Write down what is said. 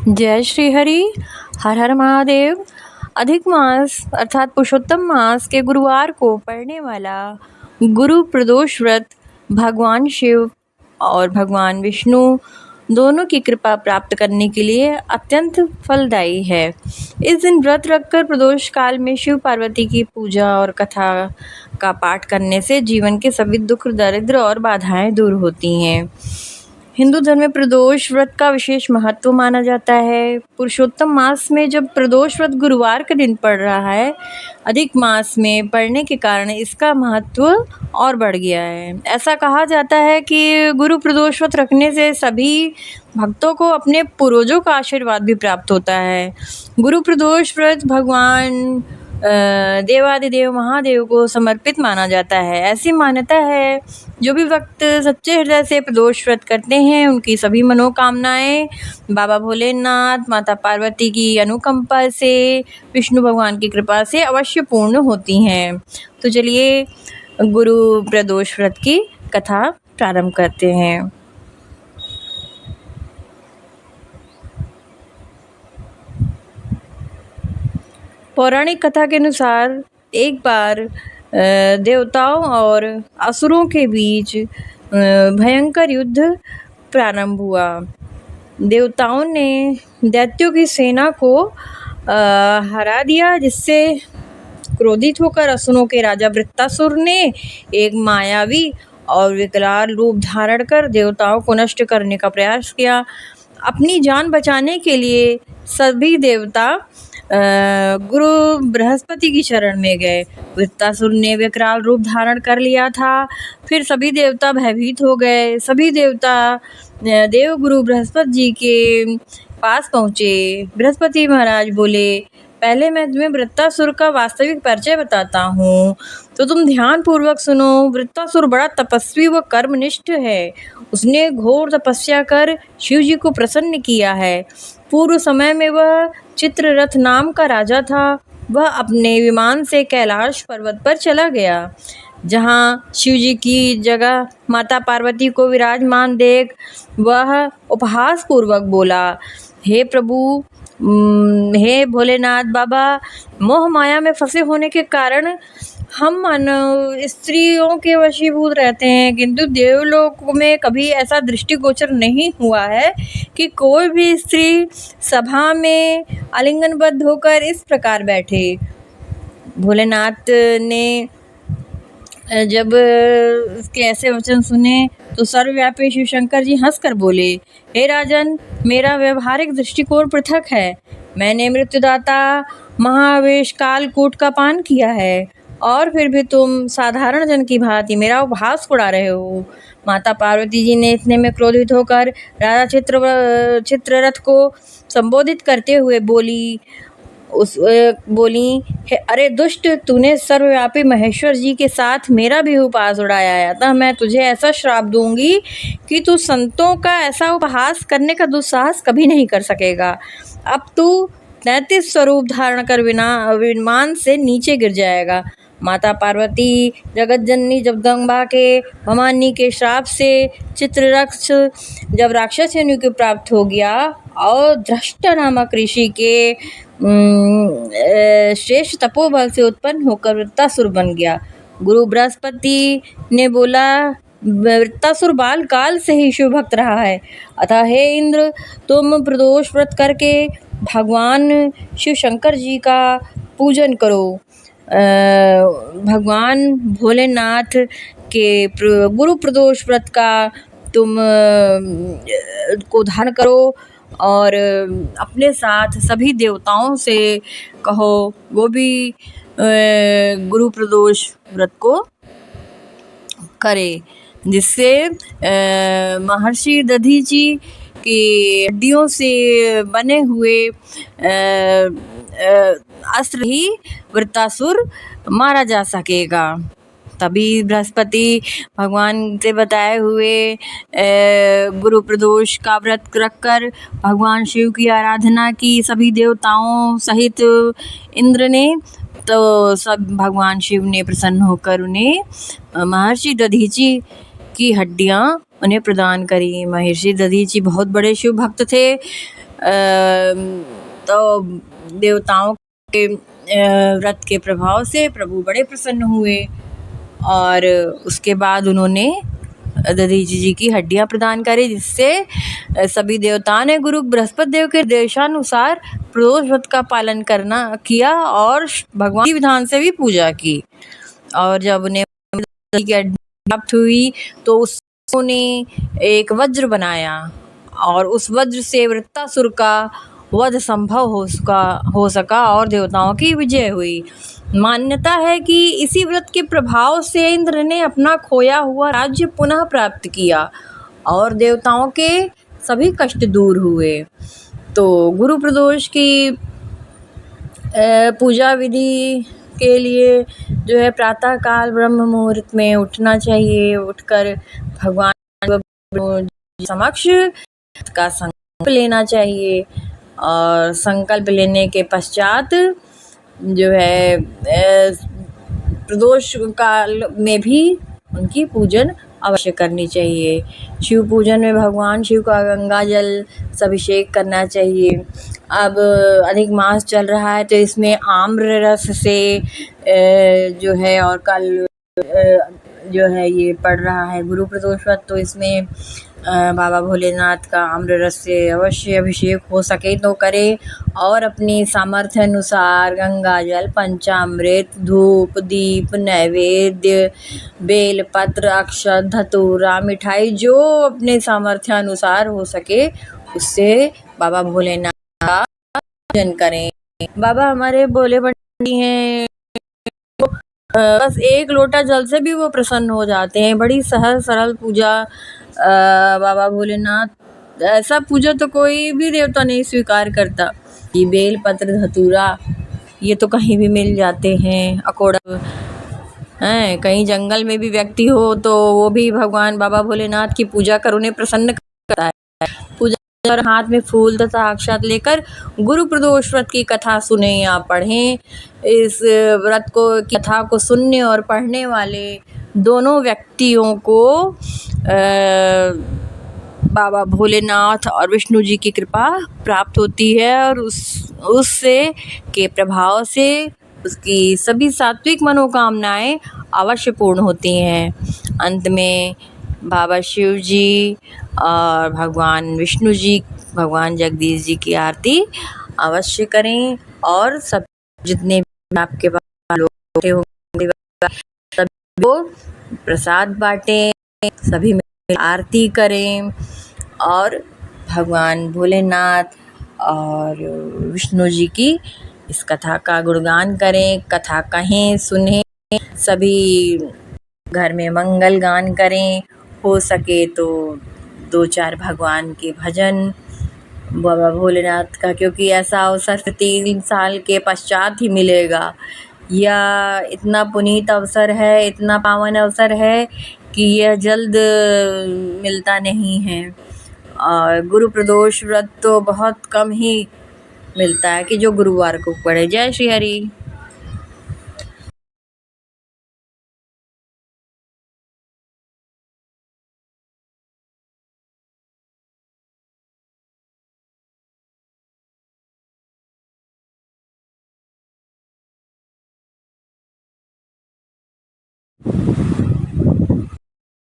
जय श्री हरि। हर हर महादेव। अधिक मास अर्थात पुरुषोत्तम मास के गुरुवार को पड़ने वाला गुरु प्रदोष व्रत भगवान शिव और भगवान विष्णु दोनों की कृपा प्राप्त करने के लिए अत्यंत फलदायी है। इस दिन व्रत रखकर प्रदोष काल में शिव पार्वती की पूजा और कथा का पाठ करने से जीवन के सभी दुख दरिद्र और बाधाएं दूर होती हैं। हिंदू धर्म में प्रदोष व्रत का विशेष महत्व माना जाता है। पुरुषोत्तम मास में जब प्रदोष व्रत गुरुवार के दिन पड़ रहा है, अधिक मास में पड़ने के कारण इसका महत्व और बढ़ गया है। ऐसा कहा जाता है कि गुरु प्रदोष व्रत रखने से सभी भक्तों को अपने पूर्वजों का आशीर्वाद भी प्राप्त होता है। गुरु प्रदोष व्रत भगवान देवादिदेव महादेव को समर्पित माना जाता है। ऐसी मान्यता है जो भी भक्त सच्चे हृदय से प्रदोष व्रत करते हैं उनकी सभी मनोकामनाएं बाबा भोलेनाथ माता पार्वती की अनुकंपा से विष्णु भगवान की कृपा से अवश्य पूर्ण होती हैं। तो चलिए गुरु प्रदोष व्रत की कथा प्रारंभ करते हैं। पौराणिक कथा के अनुसार एक बार देवताओं और असुरों के बीच भयंकर युद्ध प्रारंभ हुआ। देवताओं ने दैत्यों की सेना को हरा दिया, जिससे क्रोधित होकर असुरों के राजा वृत्तासुर ने एक मायावी और विकराल रूप धारण कर देवताओं को नष्ट करने का प्रयास किया। अपनी जान बचाने के लिए सभी देवता गुरु बृहस्पति की शरण में गए। वृत्तासुर ने विकराल रूप धारण कर लिया था। फिर सभी देवता भयभीत हो गए। सभी देवता देव गुरु बृहस्पति जी के पास पहुँचे। बृहस्पति महाराज बोले, पहले मैं तुम्हें वृत्तासुर का वास्तविक परिचय बताता हूँ, तो तुम ध्यान पूर्वक सुनो। वृत्तासुर बड़ा तपस्वी व कर्मनिष्ठ है। उसने घोर तपस्या कर शिव जी को प्रसन्न किया है। पूर्व समय में वह चित्ररथ नाम का राजा था। वह अपने विमान से कैलाश पर्वत पर चला गया, जहाँ शिव जी की जगह माता पार्वती को विराजमान देख वह उपहास पूर्वक बोला, हे प्रभु, हे भोलेनाथ बाबा, मोह माया में फंसे होने के कारण हम मानव स्त्रियों के वशीभूत रहते हैं, किंतु देवलोक में कभी ऐसा दृष्टिगोचर नहीं हुआ है कि कोई भी स्त्री सभा में आलिंगनबद्ध होकर इस प्रकार बैठे। भोलेनाथ ने जब उसके ऐसे वचन सुने तो सर्वव्यापी शिव शंकर जी हंसकर बोले, हे राजन, मेरा व्यवहारिक दृष्टिकोण पृथक है। मैंने मृत्युदाता महावेश कालकूट का पान किया है, और फिर भी तुम साधारण जन की भांति मेरा उपहास उड़ा रहे हो। माता पार्वती जी ने इतने में क्रोधित होकर राजा चित्ररथ को संबोधित करते हुए बोली, अरे दुष्ट, तूने सर्वव्यापी महेश्वर जी के साथ मेरा भी उपहास उड़ाया है, अतः मैं तुझे ऐसा श्राप दूंगी कि तू संतों का ऐसा उपहास करने का दुस्साहस कभी नहीं कर सकेगा। अब तू 33 स्वरूप धारण कर विमान से नीचे गिर जाएगा। माता पार्वती जगत जननी जगदम्बा के भवानी के श्राप से चित्ररथ जब राक्षस योनि को प्राप्त हो गया और दृष्टा नामक ऋषि के श्रेष्ठ तपोबल से उत्पन्न होकर वृत्तासुर बन गया। गुरु बृहस्पति ने बोला, वृत्तासुर बाल काल से ही शिव भक्त रहा है, अतः हे इंद्र, तुम प्रदोष व्रत करके भगवान शिव शंकर जी का पूजन करो। भगवान भोलेनाथ के गुरु प्रदोष व्रत का तुम को धारण करो और अपने साथ सभी देवताओं से कहो वो भी गुरु प्रदोष व्रत को करे, जिससे महर्षि दधीची की हड्डियों से बने हुए अस्त्र ही वृत्तासुर मारा जा सकेगा। तभी बृहस्पति भगवान से बताए हुए गुरु प्रदोष का व्रत रखकर भगवान शिव की आराधना की सभी देवताओं सहित इंद्र ने। तो सब भगवान शिव ने प्रसन्न होकर उन्हें महर्षि दधीची की हड्डियां उन्हें प्रदान करी। महर्षि दधीची बहुत बड़े शिव भक्त थे। तो देवताओं के व्रत के प्रभाव से प्रभु बड़े प्रसन्न हुए और उसके बाद उन्होंने दधीचि जी की हड्डियां प्रदान करी, जिससे सभी देवताओं ने गुरु बृहस्पति देव के निर्देशानुसार प्रदोष व्रत का पालन करना किया और भगवान की विधान से भी पूजा की। और जब उन्हें की हड्डी प्राप्त हुई तो उसने एक वज्र बनाया और उस वज्र से वृत्तासुर का वध संभव हो सका और देवताओं की विजय हुई। मान्यता है कि इसी व्रत के प्रभाव से इंद्र ने अपना खोया हुआ राज्य पुनः प्राप्त किया और देवताओं के सभी कष्ट दूर हुए। तो गुरु प्रदोष की पूजा विधि के लिए जो है प्रातः काल ब्रह्म मुहूर्त में उठना चाहिए। उठकर भगवान समक्ष का संकल्प लेना चाहिए और संकल्प लेने के पश्चात जो है प्रदोष काल में भी उनकी पूजन अवश्य करनी चाहिए। शिव पूजन में भगवान शिव का गंगा जल से अभिषेक करना चाहिए। अब अधिक मास चल रहा है तो इसमें आम्र रस से जो है और कल जो है ये पड़ रहा है गुरु प्रदोष व्रत, तो इसमें बाबा भोलेनाथ का आम्र रस से अवश्य अभिषेक हो सके तो करें और अपनी सामर्थ्य अनुसार गंगा जल, पंचामृत, धूप, दीप, नैवेद्य, बेलपत्र, अक्षत, धतूरा, मिठाई जो अपने सामर्थ्य अनुसार हो सके उससे बाबा भोलेनाथ का पूजन करें। बाबा हमारे भोले भंडारी हैं, बस एक लोटा जल से भी वो प्रसन्न हो जाते हैं। बड़ी सहज सरल पूजा बाबा भोलेनाथ, ऐसा पूजा तो कोई भी देवता नहीं स्वीकार करता। ये बेल पत्र, धतूरा ये तो कहीं भी मिल जाते हैं, अकोड़ा हैं, कहीं जंगल में भी व्यक्ति हो तो वो भी भगवान बाबा भोलेनाथ की पूजा कर उन्हें प्रसन्न करता है। पूजा और हाथ में फूल तथा अक्षत लेकर गुरु प्रदोष व्रत की कथा सुने या पढ़ें। इस व्रत को कथा को सुनने और पढ़ने वाले दोनों व्यक्तियों को बाबा भोलेनाथ और विष्णु जी की कृपा प्राप्त होती है और उससे के प्रभाव से उसकी सभी सात्विक मनोकामनाएं अवश्य पूर्ण होती हैं। अंत में बाबा शिव जी और भगवान विष्णु जी, भगवान जगदीश जी की आरती अवश्य करें और सब जितने भी आपके पास लोग होंगे सभी को प्रसाद बांटें, सभी में आरती करें और भगवान भोलेनाथ और विष्णु जी की इस कथा का गुणगान करें। कथा कहें, सुनें, सभी घर में मंगल गान करें। हो सके तो 2-4 भगवान के भजन बाबा भोलेनाथ का, क्योंकि ऐसा अवसर 3 साल के पश्चात ही मिलेगा। या इतना पुनीत अवसर है, इतना पावन अवसर है कि यह जल्द मिलता नहीं है। और गुरु प्रदोष व्रत तो बहुत कम ही मिलता है कि जो गुरुवार को पड़े। जय श्री हरि।